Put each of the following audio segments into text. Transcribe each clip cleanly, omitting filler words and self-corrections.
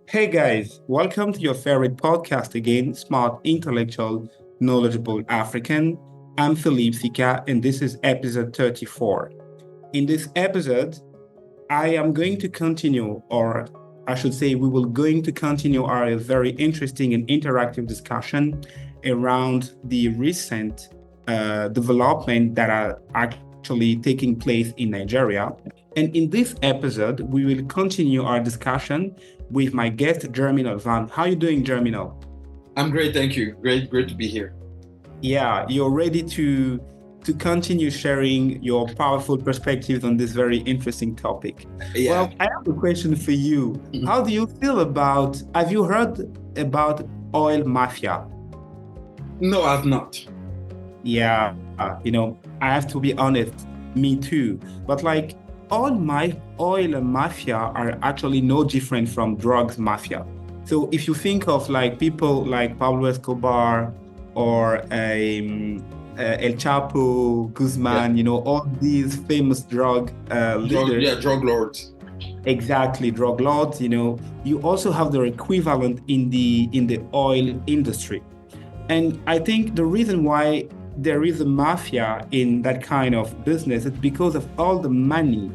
Hey guys, welcome to your favorite podcast again, Smart, Intellectual, Knowledgeable African. I'm Philippe S.I.K.A and this is episode 34. In this episode, I am going to continue, or I should say, we will going to continue our very interesting and interactive discussion around the recent development that are actually taking place in Nigeria. And in this episode, we will continue our discussion with my guest, Germinal Van. How are you doing, Germinal? I'm great, thank you. Great to be here. Yeah, you're ready to continue sharing your powerful perspectives on this very interesting topic. Yeah. Well, I have a question for you. How do you feel about, have you heard about oil mafia? No, I've not. Yeah, I have to be honest, me too. But like all my oil mafia are actually no different from drugs mafia. So if you think of like people like Pablo Escobar or El Chapo, Guzman, all these famous drug leaders. Drug lords. Exactly, drug lords, you also have their equivalent in the oil industry. And I think the reason why there is a mafia in that kind of business is because of all the money,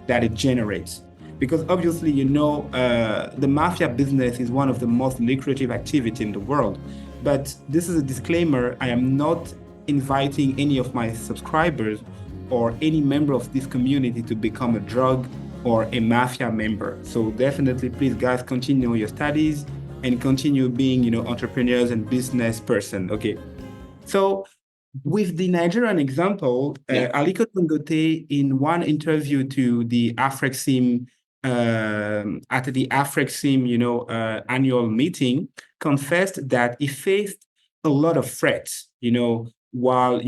that it generates. Because obviously, the mafia business is one of the most lucrative activity in the world. But this is a disclaimer. I am not inviting any of my subscribers or any member of this community to become a drug or a mafia member. So definitely, please, guys, continue your studies and continue being, entrepreneurs and business person. Okay. So with the Nigerian example, Aliko Dangote, in one interview to the Afrexim, at the Afrexim, annual meeting, confessed that he faced a lot of threats, while,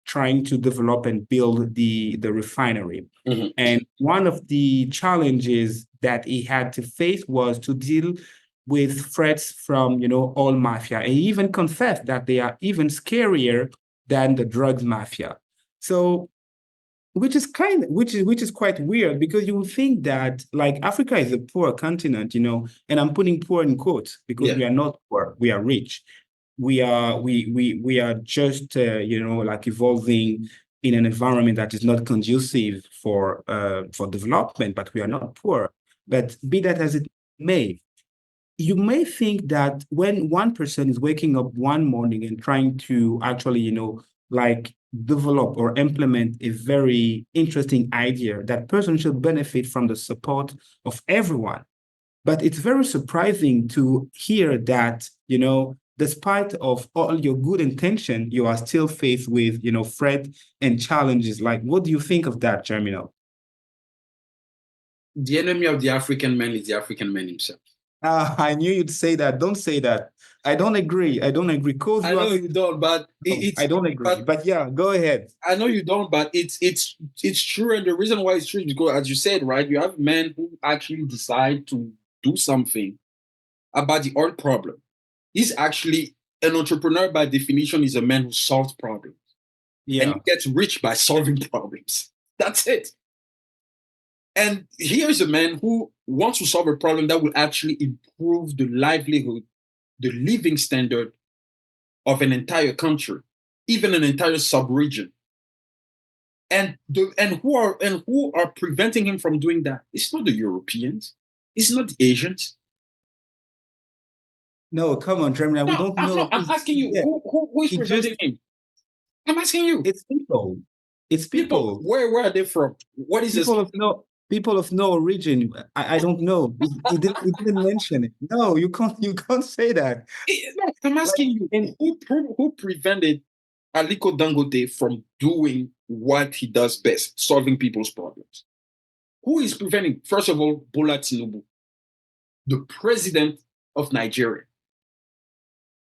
trying to develop and build the refinery. Mm-hmm. And one of the challenges that he had to face was to deal with threats from, oil mafia. And he even confessed that they are even scarier than the drugs mafia. So, which is quite weird, because you would think that like Africa is a poor continent, and I'm putting poor in quotes because we are not poor, we are rich. We are just like evolving in an environment that is not conducive for development, but we are not poor. But be that as it may, you may think that when one person is waking up one morning and trying to actually, like develop or implement a very interesting idea, that person should benefit from the support of everyone. But it's very surprising to hear that, despite of all your good intention, you are still faced with, threat and challenges. Like, what do you think of that, Germinal? The enemy of the African man is the African man himself. I knew you'd say that. Don't say that. I don't agree. I know you don't, but I don't agree. But yeah, go ahead. I know you don't, but it's true, and the reason why it's true is because, as you said, right, you have men who actually decide to do something about the oil problem. He's actually an entrepreneur by definition. Is a man who solves problems, and he gets rich by solving problems. That's it. And here's a man who wants to solve a problem that will actually improve the livelihood, the living standard of an entire country, even an entire sub-region. And who are preventing him from doing that? It's not the Europeans. It's not the Asians. No, come on, Germany. We don't know. I'm asking you, who is preventing him? I'm asking you. It's people. It's people. Where are they from? What is people this? People of no origin. I don't know. He didn't mention it. No, you can't say that. I'm asking you, who prevented Aliko Dangote from doing what he does best, solving people's problems? Who is preventing? First of all, Bola Tinubu, the president of Nigeria,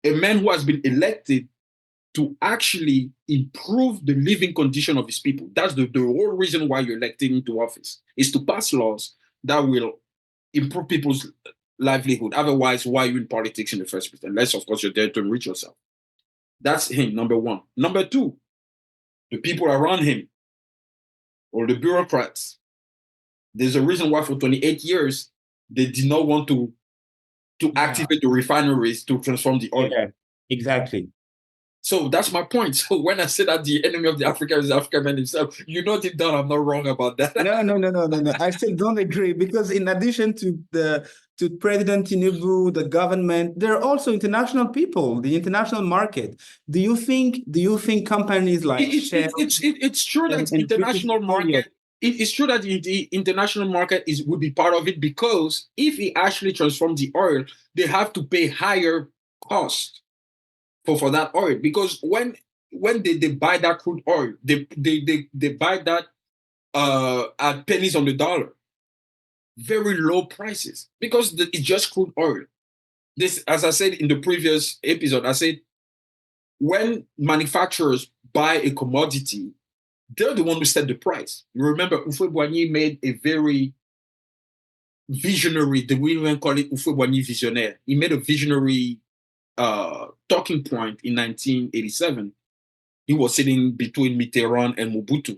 a man who has been elected to actually improve the living condition of his people. That's the whole reason why you're elected into office, is to pass laws that will improve people's livelihood. Otherwise, why are you in politics in the first place? Unless, of course, you're there to enrich yourself. That's him, number one. Number two, the people around him, or the bureaucrats. There's a reason why for 28 years, they did not want to to activate the refineries to transform the oil. Yeah, exactly. So that's my point. So when I say that the enemy of the African is the African man himself, you know deep down I'm not wrong about that. No. I still don't agree, because in addition to President Tinubu, the government, there are also international people, the international market. Do you think companies like Shell It's true that and British international Petroleum? market. It's true that the international market would be part of it, because if it actually transforms the oil, they have to pay higher cost for that oil, because when they buy that crude oil, they buy that at pennies on the dollar, very low prices, because it's just crude oil. This, as I said in the previous episode, I said when manufacturers buy a commodity, they're the one who set the price. You remember Ufwe made a very visionary, we even call it Ufwe visionnaire. He made a visionary talking point in 1987. He was sitting between Mitterrand and Mobutu.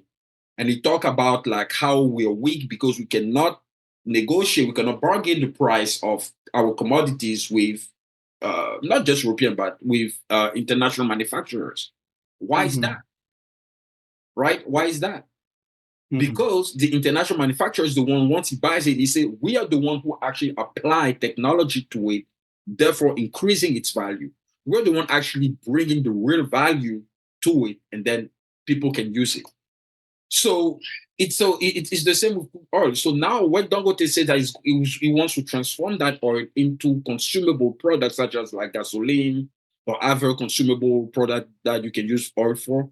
And he talked about like how we are weak because we cannot negotiate, we cannot bargain the price of our commodities with not just European, but with international manufacturers. Why is that? Right? Why is that? Because the international manufacturer is the one, once he buys it, he says, we are the one who actually apply technology to it, therefore increasing its value. We're the one actually bringing the real value to it, and then people can use it. So it's the same with oil. So now when Dangote said that he wants to transform that oil into consumable products such as like gasoline or other consumable product that you can use oil for,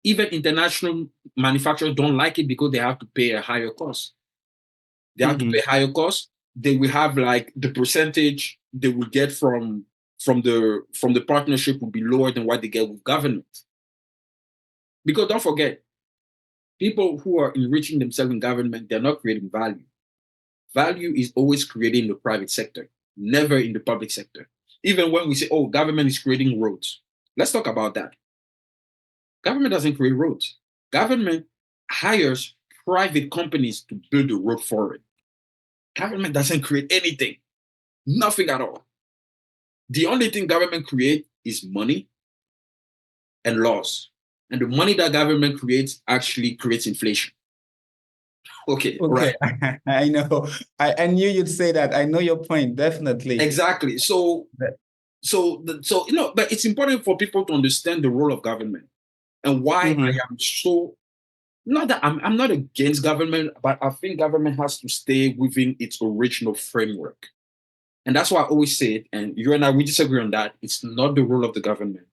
even international manufacturers don't like it because they have to pay a higher cost. They have to pay higher cost. They will have like the percentage they will get from the partnership will be lower than what they get with government. Because don't forget, people who are enriching themselves in government, they're not creating value. Value is always created in the private sector, never in the public sector. Even when we say, oh, government is creating roads, let's talk about that. Government doesn't create roads. Government hires private companies to build the road for it. Government doesn't create anything, nothing at all. The only thing government creates is money and laws. And the money that government creates actually creates inflation. Okay, right. I know. I knew you'd say that. I know your point, definitely. Exactly. So but it's important for people to understand the role of government and why I am so, not that I'm not against government, but I think government has to stay within its original framework. And that's why I always say it, and you and I, we disagree on that. It's not the role of the government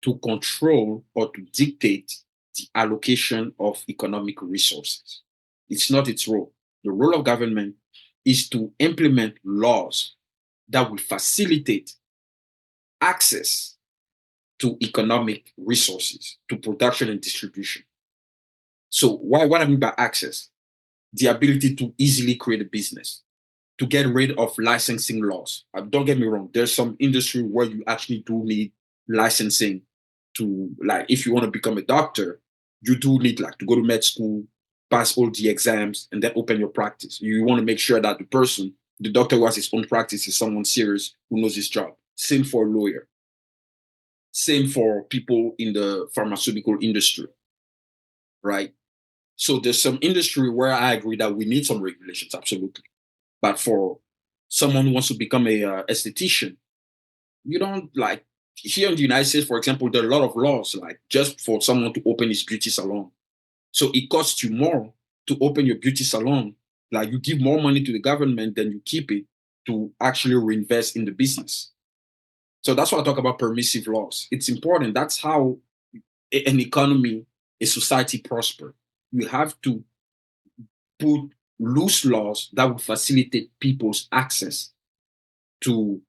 to control or to dictate the allocation of economic resources. It's not its role. The role of government is to implement laws that will facilitate access to economic resources, to production and distribution. So what I mean by access? The ability to easily create a business, to get rid of licensing laws. Don't get me wrong, there's some industry where you actually do need licensing to, like, if you want to become a doctor, you do need like to go to med school, pass all the exams, and then open your practice. You want to make sure that the doctor who has his own practice is someone serious who knows his job. Same for a lawyer. Same for people in the pharmaceutical industry, right? So there's some industry where I agree that we need some regulations, absolutely. But for someone who wants to become a esthetician, you don't, like, here in the United States, for example, there are a lot of laws, like just for someone to open his beauty salon. So it costs you more to open your beauty salon. Like, you give more money to the government than you keep it to actually reinvest in the business. So that's why I talk about permissive laws. It's important. That's how an economy, a society prosper. You have to put loose laws that will facilitate people's access to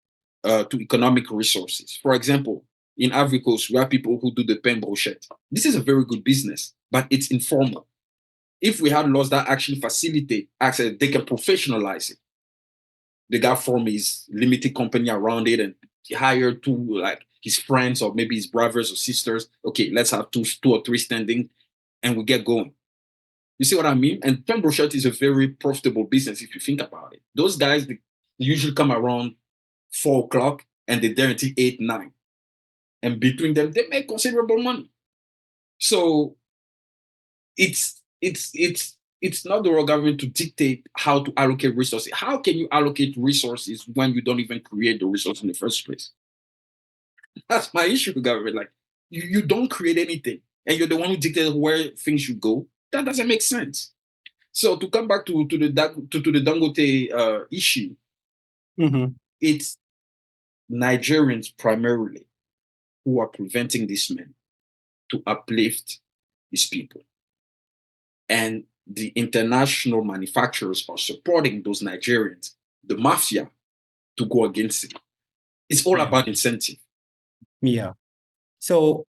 economic resources. For example, in Ivory Coast, we have people who do the pain brochette. This is a very good business, but it's informal. If we had laws that actually facilitate access, they can professionalize it. The guy form his limited company around it and he hired two, like his friends or maybe his brothers or sisters. Okay, let's have two or three standing and we get going. You see what I mean? And pain brochette is a very profitable business if you think about it. Those guys, They usually come around 4 o'clock and they're there until 8, 9. And between them, they make considerable money. So it's not the royal government to dictate how to allocate resources. How can you allocate resources when you don't even create the resource in the first place? That's my issue with government. Like you don't create anything, and you're the one who dictates where things should go. That doesn't make sense. So to come back to the Dangote issue, it's Nigerians primarily who are preventing this man to uplift his people. And the international manufacturers are supporting those Nigerians, the mafia, to go against it. It's all about incentive. Yeah. So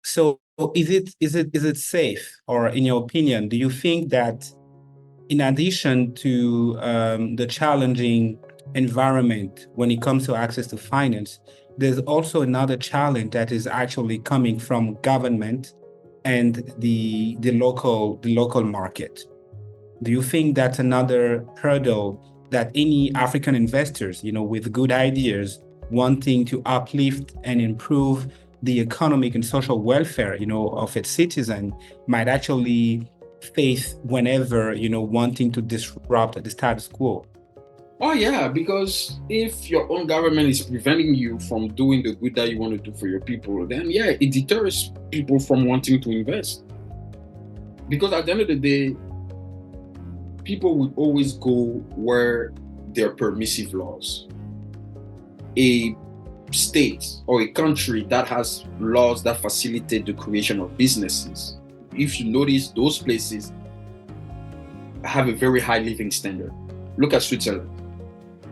is it safe, or in your opinion, do you think that in addition to the challenging environment when it comes to access to finance, there's also another challenge that is actually coming from government and the local market? Do you think that's another hurdle that any African investors, with good ideas, wanting to uplift and improve the economic and social welfare, of its citizen, might actually face whenever, wanting to disrupt the status quo? Oh yeah, because if your own government is preventing you from doing the good that you want to do for your people, then yeah, it deters people from wanting to invest. Because at the end of the day, people will always go where there are permissive laws. A state or a country that has laws that facilitate the creation of businesses, if you notice, those places have a very high living standard. Look at Switzerland,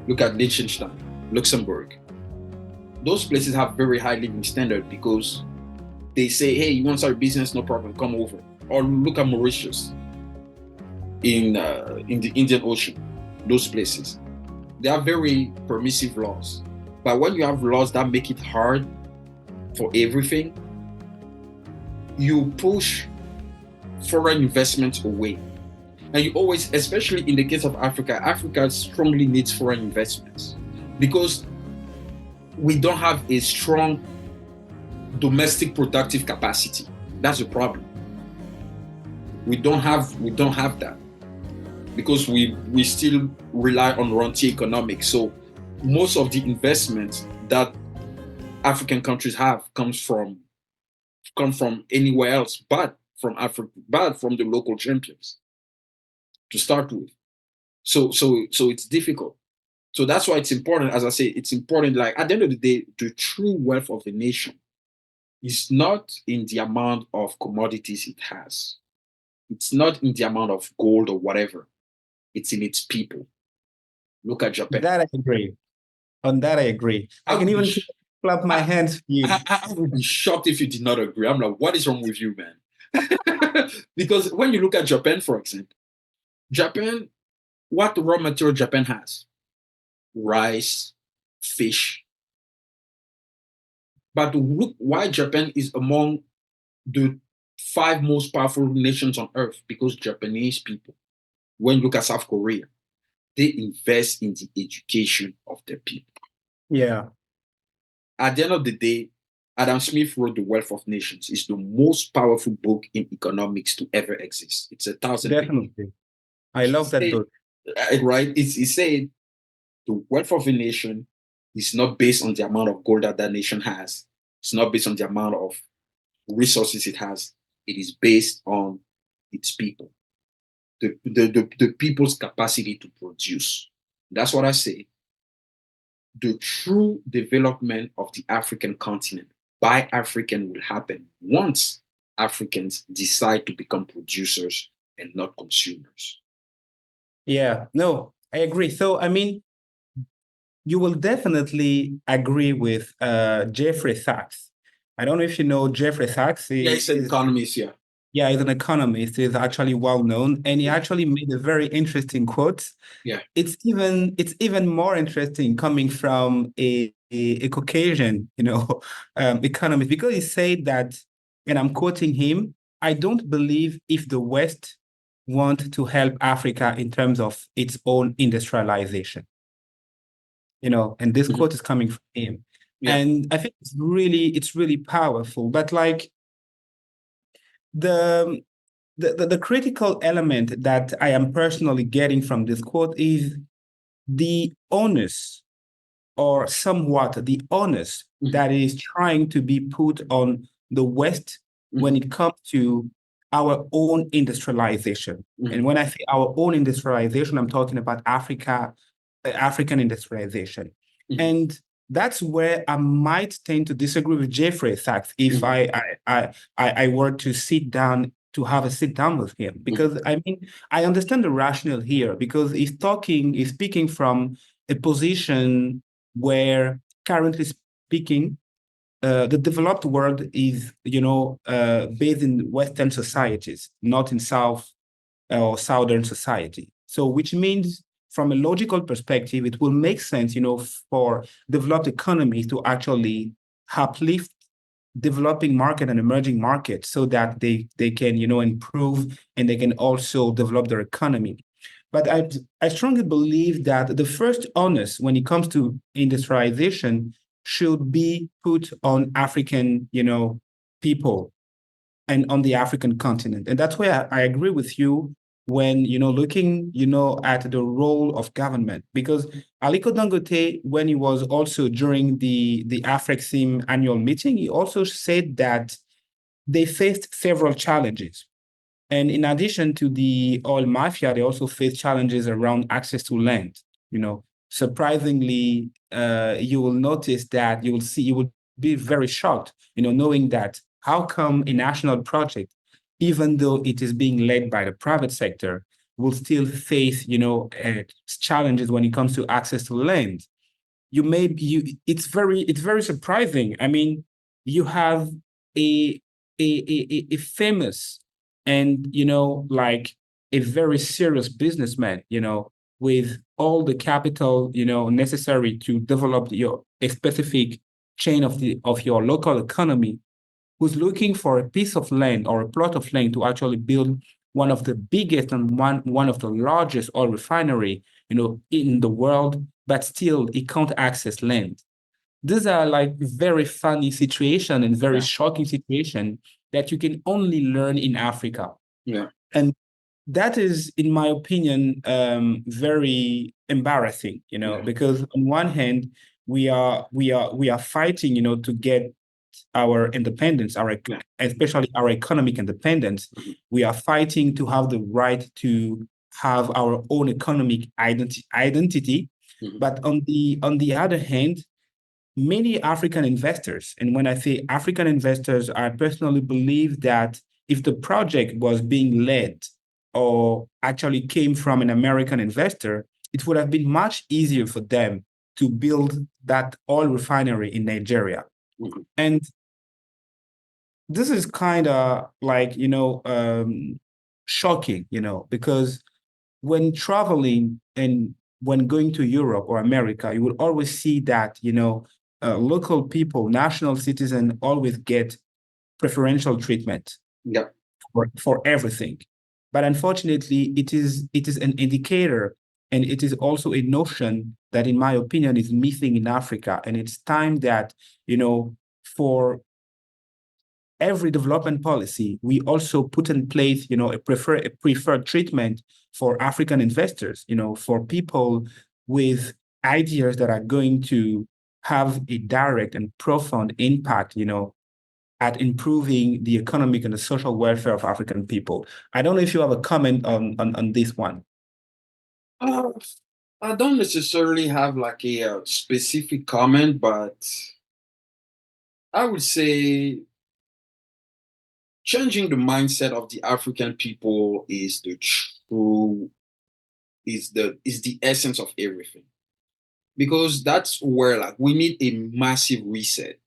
look at Liechtenstein, Luxembourg. Those places have very high living standard because they say, hey, you want to start a business? No problem, come over. Or look at Mauritius in the Indian Ocean. Those places, they have very permissive laws. But when you have laws that make it hard for everything, you push foreign investments away. And you always, especially in the case of Africa, Africa strongly needs foreign investments because we don't have a strong domestic productive capacity. That's the problem. We don't have that because we still rely on rentier economics. So most of the investments that African countries have come from anywhere else but from Africa, but from the local champions to start with. So it's difficult. So that's why it's important, as I say, it's important, like at the end of the day, the true wealth of a nation is not in the amount of commodities it has. It's not in the amount of gold or whatever. It's in its people. Look at Japan. That I agree. On that, I agree. I can even clap my hands for you. I would be shocked if you did not agree. I'm like, what is wrong with you, man? Because when you look at Japan, for example, Japan, what raw material Japan has? Rice, fish. But look why Japan is among the 5 most powerful nations on earth, because Japanese people, when you look at South Korea, they invest in the education of their people. Yeah. At the end of the day, Adam Smith wrote The Wealth of Nations. It's the most powerful book in economics to ever exist. It's 1,000 pages. Definitely. I love that book. Right? He said the wealth of a nation is not based on the amount of gold that nation has. It's not based on the amount of resources it has. It is based on its people, the people's capacity to produce. That's what I say. The true development of the African continent by African will happen once Africans decide to become producers and not consumers. Yeah, no, I agree. So, I mean, you will definitely agree with Jeffrey Sachs. I don't know if you know Jeffrey Sachs. He's an economist, yeah. Yeah, he's an economist. He's actually well known, and he actually made a very interesting quote. Yeah, it's even more interesting coming from a Caucasian, economist, because he said that, and I'm quoting him, "I don't believe if the West want to help Africa in terms of its own industrialization." And this quote is coming from him. Yeah. And I think it's really powerful. But like the critical element that I am personally getting from this quote is the onus, or somewhat the onus, that is trying to be put on the West when it comes to our own industrialization. And when I say our own industrialization, I'm talking about African industrialization. And that's where I might tend to disagree with Jeffrey Sachs if I were to sit down to have a sit down with him, because I mean, I understand the rationale here, because he's speaking from a position where, currently speaking, the developed world is, based in Western societies, not in South or Southern society. So, which means, from a logical perspective, it will make sense, for developed economies to actually uplift developing market and emerging markets so that they can, improve, and they can also develop their economy. But I strongly believe that the first onus when it comes to industrialization should be put on African, people, and on the African continent. And that's where I agree with you when, looking, at the role of government. Because Aliko Dangote, when he was also during the AFREXIM annual meeting, he also said that they faced several challenges. And in addition to the oil mafia, they also face challenges around access to land. Surprisingly, you will notice that you will be very shocked, knowing that how come a national project, even though it is being led by the private sector, will still face, challenges when it comes to access to land. It's very surprising. I mean, you have a a famous and, like, a very serious businessman, with all the capital, necessary to develop a specific chain of your local economy, who's looking for a piece of land or a plot of land to actually build one of the biggest and one of the largest oil refinery, in the world, but still it can't access land. These are like very funny situation and very shocking situation that you can only learn in Africa. Yeah. And that is, in my opinion, very embarrassing, because on one hand, we are fighting, to get our independence, especially our economic independence. We are fighting to have the right to have our own economic identity. But on the other hand, many African investors, and when I say African investors, I personally believe that if the project was being led or actually came from an American investor, it would have been much easier for them to build that oil refinery in Nigeria. And this is kind of like, shocking, because when traveling and when going to Europe or America, you will always see that, local people, national citizens, always get preferential treatment for everything. But unfortunately, it is an indicator, and it is also a notion that, in my opinion, is missing in Africa. And it's time that, for every development policy, we also put in place, a preferred treatment for African investors, for people with ideas that are going to have a direct and profound impact, at improving the economic and the social welfare of African people. I don't know if you have a comment on this one. I don't necessarily have like a specific comment, but I would say changing the mindset of the African people is the essence of everything. Because that's where like we need a massive reset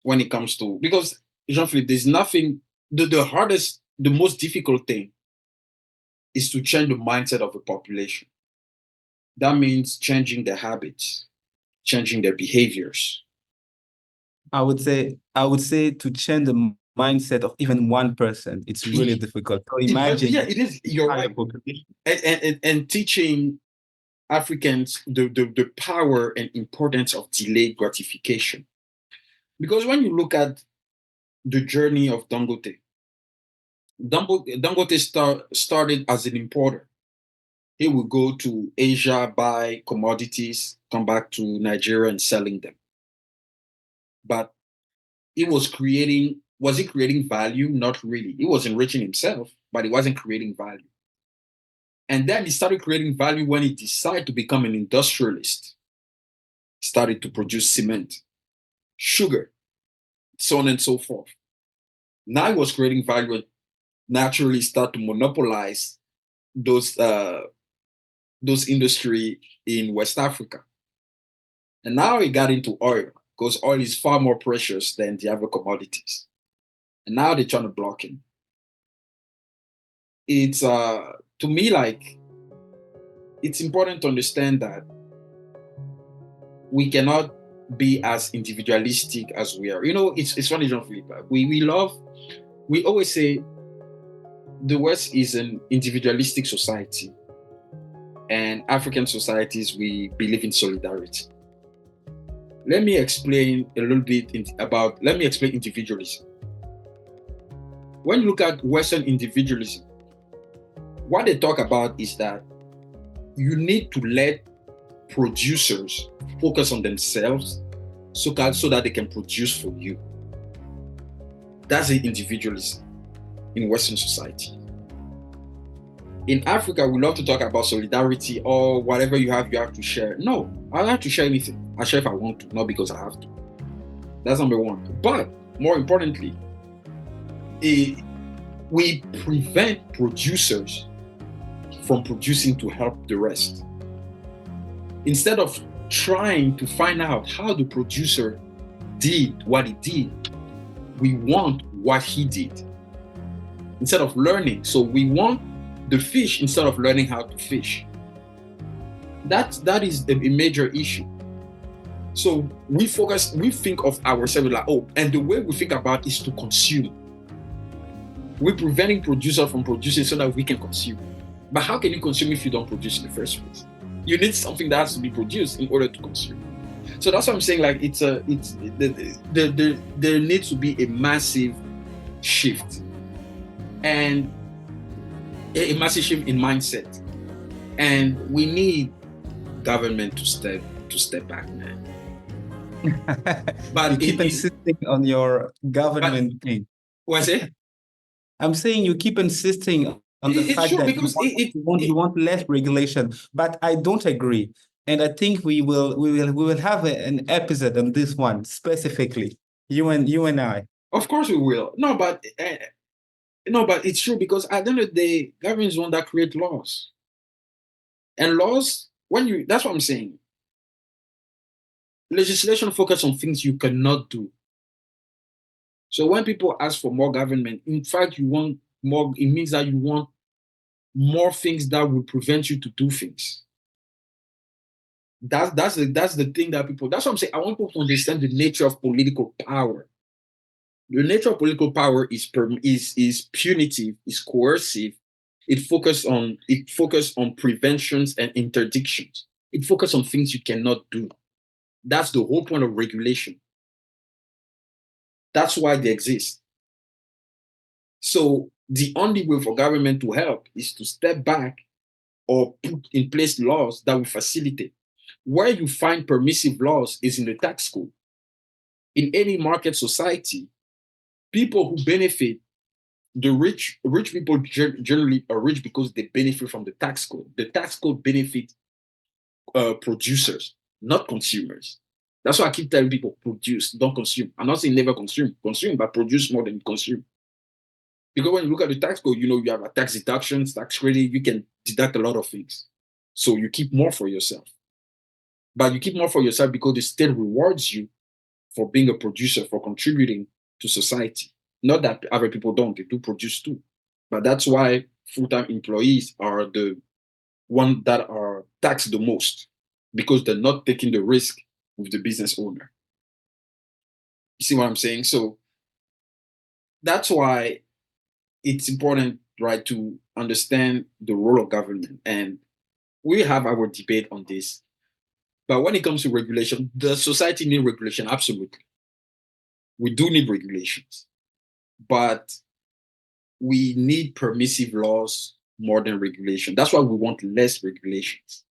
when it comes to, because Jean-Philippe, there's nothing, the most difficult thing is to change the mindset of a population. That means changing their habits, changing their behaviors. I would say to change the mindset of even one person, it's really difficult. So imagine, it is. You're right. And teaching Africans the power and importance of delayed gratification. Because when you look at the journey of Dangote, Dangote started as an importer. He would go to Asia, buy commodities, come back to Nigeria and selling them. But was he creating value? Not really. He was enriching himself, but he wasn't creating value. And then he started creating value when he decided to become an industrialist. He started to produce cement, sugar, so on and so forth. Now he was creating value and naturally start to monopolize those industry in West Africa. And now he got into oil because oil is far more precious than the other commodities. And now they're trying to block him. It's to me like it's important to understand that we cannot be as individualistic as we are. You know, it's funny, John Philippe. We always say the West is an individualistic society, and African societies, we believe in solidarity. Let me explain a little bit let me explain individualism. When you look at Western individualism, what they talk about is that you need to let producers focus on themselves so that they can produce for you. That's the individualism in Western society. In Africa, we love to talk about solidarity or whatever you have to share. No, I don't have to share anything. I share if I want to, not because I have to. That's number one. But more importantly, we prevent producers from producing to help the rest. Instead of trying to find out how the producer did what he did, we want what he did. Instead of learning, so we want the fish instead of learning how to fish. That is a major issue. So we think of ourselves like, and the way we think about is to consume. We're preventing producers from producing so that we can consume. But how can you consume if you don't produce in the first place? You need something that has to be produced in order to consume. So that's what I'm saying. Like there needs to be a massive shift, and a massive shift in mindset, and we need government to step back, man. But you keep insisting on your government thing. What's it? I'm saying you keep insisting on the fact that you want less regulation, but I don't agree, and I think we will have an episode on this one specifically. You and I. Of course we will. No, but it's true, because at the end of the day, government is one that create laws, and laws that's what I'm saying. Legislation focus on things you cannot do. So when people ask for more government, in fact, you want more. It means that you want more things that will prevent you to do things. That's the thing that people. That's what I'm saying. I want people to understand the nature of political power. The nature of political power is punitive, is coercive. It focuses on preventions and interdictions. It focuses on things you cannot do. That's the whole point of regulation. That's why they exist. So the only way for government to help is to step back or put in place laws that will facilitate. Where you find permissive laws is in the tax code. In any market society, people who benefit, the rich people generally are rich because they benefit from the tax code. The tax code benefits producers, not consumers. That's why I keep telling people, produce, don't consume. I'm not saying never consume, but produce more than consume. Because when you look at the tax code, you have a tax deductions, tax credit, you can deduct a lot of things. So you keep more for yourself. But you keep more for yourself because the state rewards you for being a producer, for contributing to society. Not that other people don't, they do produce too. But that's why full-time employees are the ones that are taxed the most, because they're not taking the risk with the business owner. You see what I'm saying? So that's why it's important, right, to understand the role of government. And we have our debate on this. But when it comes to regulation, the society need regulation, absolutely. We do need regulations. But we need permissive laws more than regulation. That's why we want less regulations.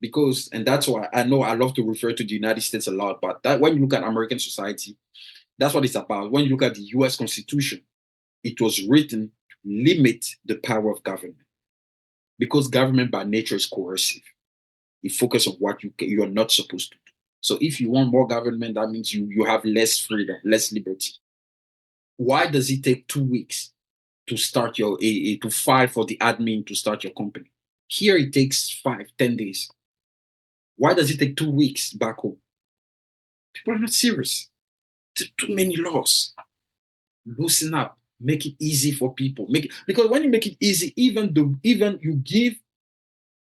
Because, and that's why I know I love to refer to the United States a lot, but that when you look at American society, that's what it's about. When you look at the US Constitution, it was written to limit the power of government because government by nature is coercive. It focuses on what you're not supposed to do. So if you want more government, that means you have less freedom, less liberty. Why does it take 2 weeks to start to file for the admin to start your company? Here it takes 5, 10 days. Why does it take 2 weeks back home? People are not serious. Too many laws. Loosen up. Make it easy for people. Because when you make it easy, even you give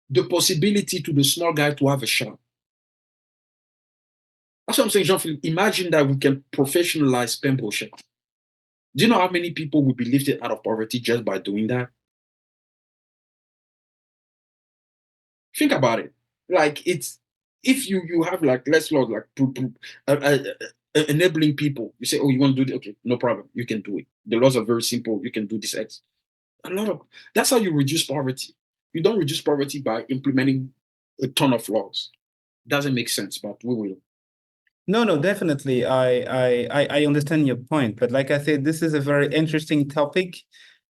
the possibility to the small guy to have a shot. That's what I'm saying, Jean-Philippe. Imagine that we can professionalize pen potion. Do you know how many people will be lifted out of poverty just by doing that? Think about it. Like it's if you have like less laws, like enabling people. You say, oh, you want to do it? Okay, no problem. You can do it. The laws are very simple. You can do this X. That's how you reduce poverty. You don't reduce poverty by implementing a ton of laws. Doesn't make sense, but we will. No, definitely. I understand your point, but like I said, this is a very interesting topic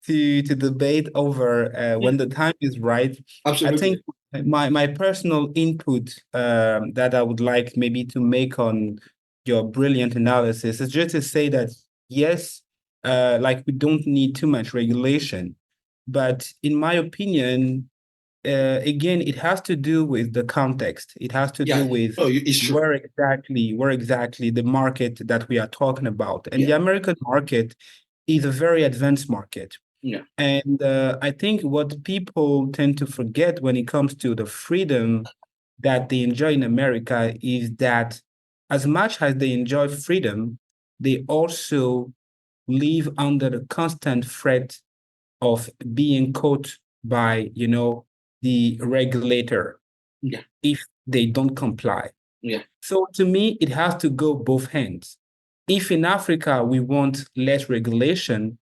to debate over when the time is right. I think Absolutely. my personal input that I would like maybe to make on your brilliant analysis is just to say that yes, like we don't need too much regulation, but in my opinion, again, it has to do with the context. It has to Yeah, do with no, it's true. where exactly the market that we are talking about. And the Yeah. American market is a very advanced market. Yeah. And I think what people tend to forget when it comes to the freedom that they enjoy in America is that as much as they enjoy freedom, they also live under the constant threat of being caught by, the regulator Yeah. if they don't comply. Yeah. So to me, it has to go both hands. If in Africa we want less regulation,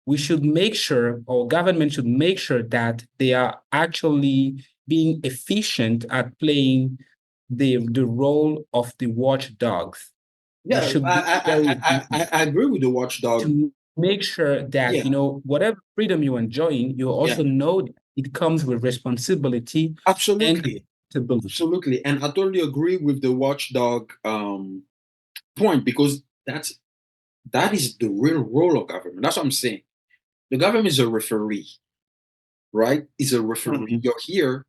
we should make sure, or government should make sure that they are actually being efficient at playing the role of the watchdogs. They Yeah, should be very efficient I agree with the watchdog. to make sure that, Yeah. whatever freedom you're enjoying, you also Yeah. know that it comes with responsibility and Absolutely. accountability. Absolutely. And I totally agree with the watchdog point because that is the real role of government. That's what I'm saying. The government is a referee, right? It's a referee. Mhm. You're here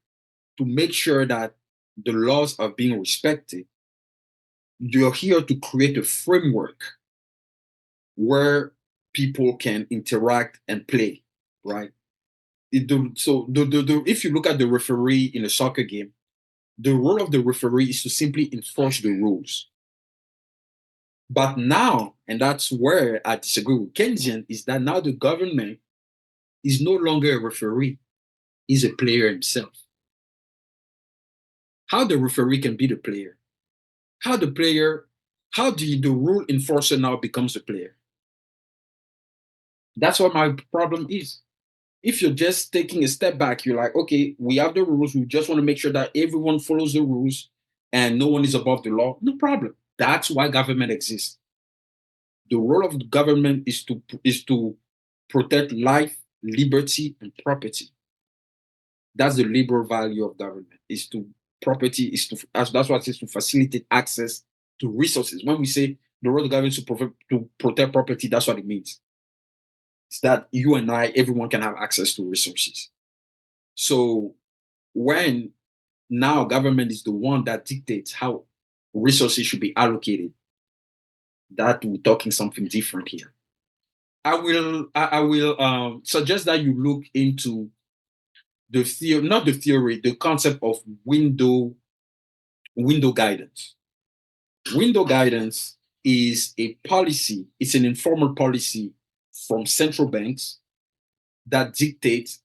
to make sure that the laws are being respected. You're here to create a framework where people can interact and play, right? If you look at the referee in a soccer game, the role of the referee is to simply enforce the rules. But now, and that's where I disagree with Keynesian, is that now the government is no longer a referee, he's a player himself. How the referee can be the player? How the rule enforcer now becomes a player? That's what my problem is. If you're just taking a step back, you're like, okay, we have the rules. We just want to make sure that everyone follows the rules and no one is above the law. No problem. That's why government exists. The role of the government is to protect life, liberty, and property. That's the liberal value of government. Is to property is to that's what it is to facilitate access to resources. When we say the role of the government to protect property, that's what it means. It's that you and I, everyone can have access to resources. So when now government is the one that dictates how resources should be allocated, that we're talking something different here. I will suggest that you look into the theory, not the theory, the concept of window guidance. Window guidance is a policy, it's an informal policy from central banks that dictates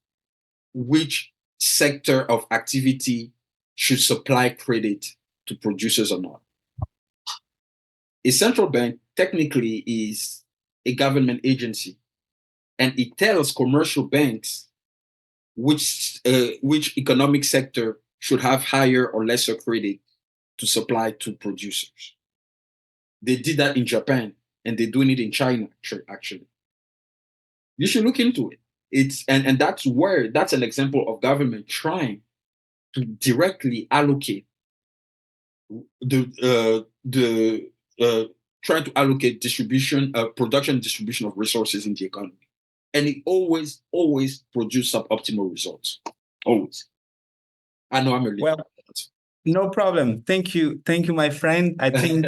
which sector of activity should supply credit to producers or not. A central bank technically is a government agency, and it tells commercial banks which economic sector should have higher or lesser credit to supply to producers. They did that in Japan, and they're doing it in China, actually. You should look into it. And that's an example of government trying to directly allocate trying to allocate production distribution of resources in the economy. And it always produces suboptimal results. Always. I know I'm a little. Well, no problem. Thank you, my friend. I think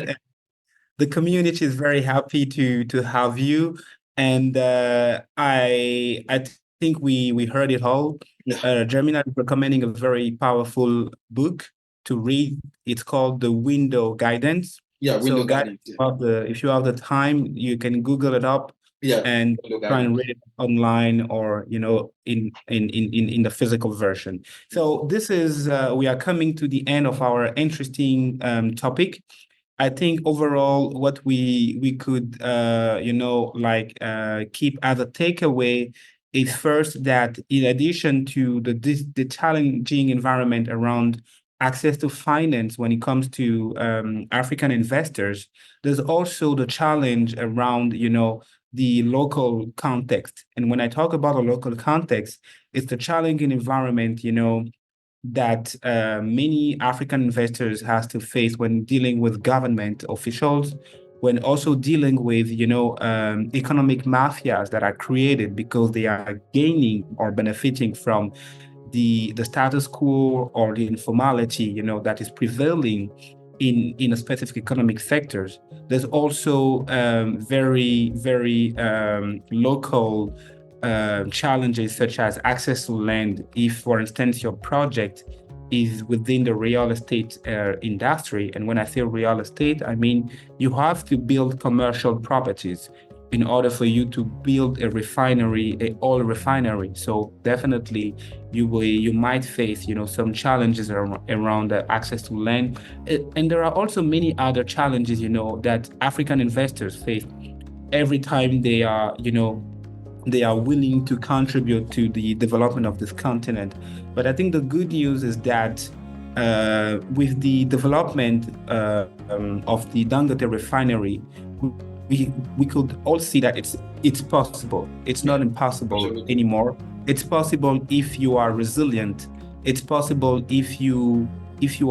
the community is very happy to have you, and I think we heard it all. Yeah. Germina is recommending a very powerful book to read. It's called The Window Guidance. Yeah, Window So, guys, Guidance. Yeah. if you have the time, you can Google it up. Yeah, and Window try and Guidance. read it online, or in the physical version. So this is we are coming to the end of our interesting topic. I think overall what we could keep as a takeaway is first that in addition to the challenging environment around access to finance when it comes to African investors, there's also the challenge around the local context. And when I talk about a local context, it's the challenging environment that many African investors has to face when dealing with government officials, when also dealing with economic mafias that are created because they are gaining or benefiting from the status quo or the informality that is prevailing in a specific economic sectors. There's also very local challenges such as access to land. If, for instance, your project is within the real estate industry, and when I say real estate, I mean you have to build commercial properties in order for you to build a refinery, a oil refinery. So definitely you might face some challenges around access to land, and there are also many other challenges that African investors face every time they are willing to contribute to the development of this continent. But I think the good news is that with the development of the Dangote refinery, we could all see that it's possible. It's not impossible anymore. It's possible if you are resilient. It's possible if you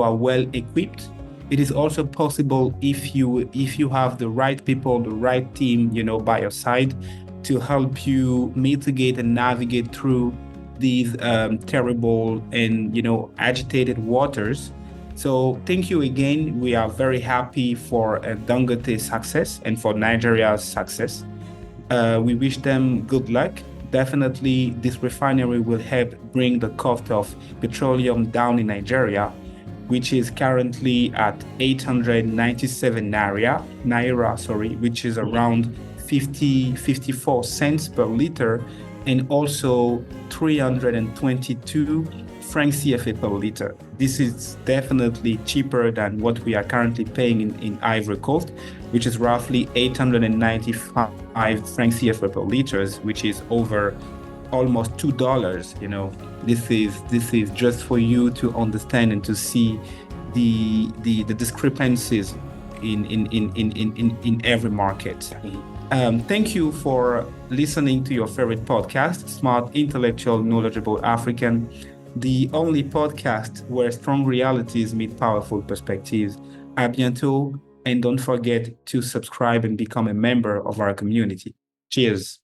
are well equipped. It is also possible if you have the right people, the right team, by your side to help you mitigate and navigate through these terrible and agitated waters. So thank you again. We are very happy for Dangote's success and for Nigeria's success. We wish them good luck. Definitely, this refinery will help bring the cost of petroleum down in Nigeria, which is currently at 897 naira, which is around 54 cents per liter, and also 322 francs CFA per liter. This is definitely cheaper than what we are currently paying in Ivory Coast, which is roughly 895 francs CFA per liters, which is over almost $2. This is just for you to understand and to see the discrepancies in every market. Thank you for listening to your favorite podcast, Smart, Intellectual, Knowledgeable African, the only podcast where strong realities meet powerful perspectives. À bientôt, and don't forget to subscribe and become a member of our community. Cheers.